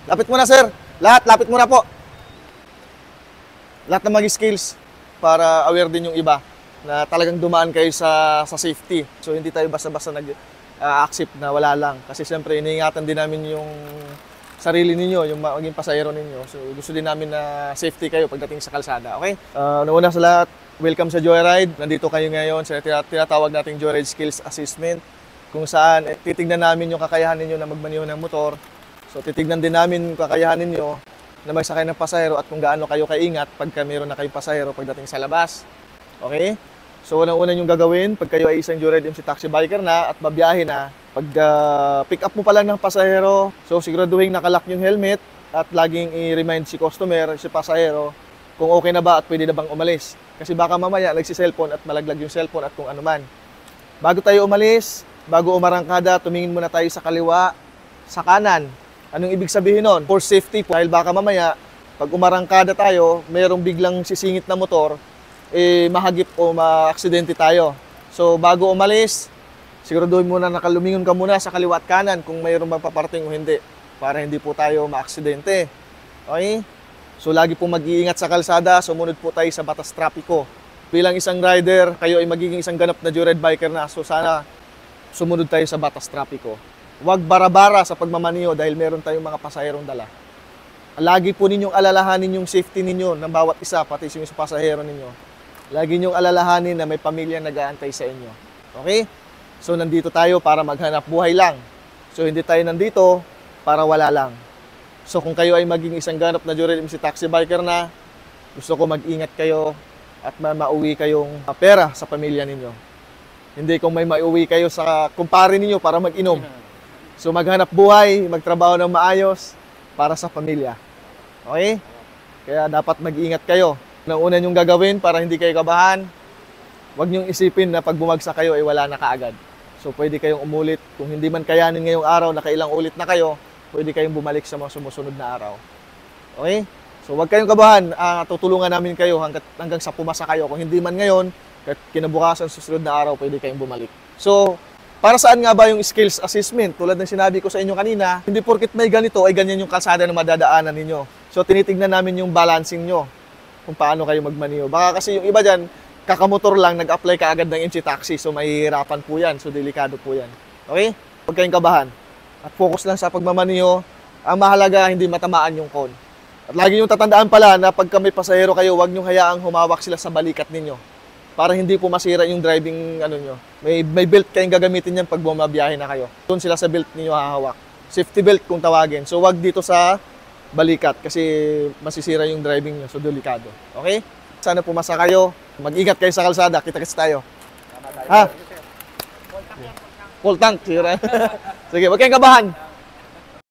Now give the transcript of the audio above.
Lapit mo na, sir. Lahat, lapit mo na po. Lahat ng mag-skills para aware din yung iba na talagang dumaan kayo sa safety. So, hindi tayo basta-basta nag-accept na wala lang. Kasi siyempre, iniingatan din namin yung sarili ninyo, yung maging pasahero ninyo. So, gusto din namin na safety kayo pagdating sa kalsada, okay? Nauna sa lahat, welcome sa Joyride. Nandito kayo ngayon sa tinatawag nating Joyride Skills Assessment, kung saan titignan namin yung kakayahan ninyo na magmaneho ng motor. So, titignan din namin yung kakayahan ninyo na magsakay ng pasahero at kung gaano kayo kaingat pagka mayroon na kayong pasahero pagdating sa labas. Okay? So, unang-una yung gagawin, pag kayo ay isang Joyride MC taxi biker na at babiyahe na, pag pick up mo pa lang ng pasahero, so siguraduhin nakalock yung helmet at laging i-remind si customer, si pasahero, kung okay na ba at pwede na bang umalis. Kasi baka mamaya nagsi-cellphone at malaglag yung cellphone at kung ano man. Bago tayo umalis, bago umarangkada, tumingin muna tayo sa kaliwa, sa kanan. Anong ibig sabihin nun? For safety po, dahil baka mamaya, pag umarangkada tayo, mayroong biglang sisingit na motor, mahagip o ma-aksidente tayo. So, bago umalis, siguraduhin muna nakalumingon ka muna sa kaliwa at kanan kung mayroong magpaparting o hindi, para hindi po tayo ma-aksidente. Okay? So, lagi po mag-iingat sa kalsada, sumunod po tayo sa batas trapiko. Bilang isang rider, kayo ay magiging isang ganap na Joyride biker na, so sana sumunod tayo sa batas trapiko. Huwag bara-bara sa pagmamaniho dahil meron tayong mga pasaherong dala. Lagi po ninyong alalahanin yung safety ninyo ng bawat isa, pati yung sa pasahero ninyo. Lagi ninyong alalahanin na may pamilya nag-aantay sa inyo. Okay? So, nandito tayo para maghanap buhay lang. So, hindi tayo nandito para wala lang. So, kung kayo ay maging isang ganap na Joyride MC taxi biker na, gusto ko mag-ingat kayo at mauwi kayong pera sa pamilya ninyo. Hindi kung may mauwi kayo sa kumpare ninyo para mag-inom. So, maghanap buhay, magtrabaho ng maayos para sa pamilya. Okay? Kaya dapat mag-ingat kayo. Ang una nyong gagawin para hindi kayo kabahan, huwag nyong isipin na pag bumagsak kayo ay wala na kaagad. So, pwede kayong umulit. Kung hindi man kayanin ngayong araw, nakailang ulit na kayo, pwede kayong bumalik sa mga sumusunod na araw. Okay? So, huwag kayong kabahan. Tutulungan namin kayo hanggang sa pumasa kayo. Kung hindi man ngayon, kinabukasan susunod na araw, pwede kayong bumalik. So, para saan nga ba yung skills assessment? Tulad ng sinabi ko sa inyo kanina, hindi porkit may ganito ay ganyan yung kalsada na madadaanan ninyo. So, tinitignan namin yung balancing nyo kung paano kayo magmaniho. Baka kasi yung iba dyan, kakamotor lang, nag-apply ka agad ng MC taxi. So, mahihirapan po yan. So, delikado po yan. Okay? Huwag kayong kabahan. At focus lang sa pagmamaniho. Ang mahalaga, hindi matamaan yung cone. At lagi yung tatandaan pala na pagka may pasahero kayo, huwag nyo hayaang humawak sila sa balikat ninyo. Para hindi po masira yung driving nyo. May belt kayong gagamitin yan pag bumabiyahe na kayo. Doon sila sa belt niyo hahawak. Safety belt kung tawagin. So, wag dito sa balikat kasi masisira yung driving nyo. So, delikado. Okay? Sana pumasa kayo. Mag-ingat kayo sa kalsada. Kita-kits tayo. Ha? Full tank. Sige, wag kayong kabahan.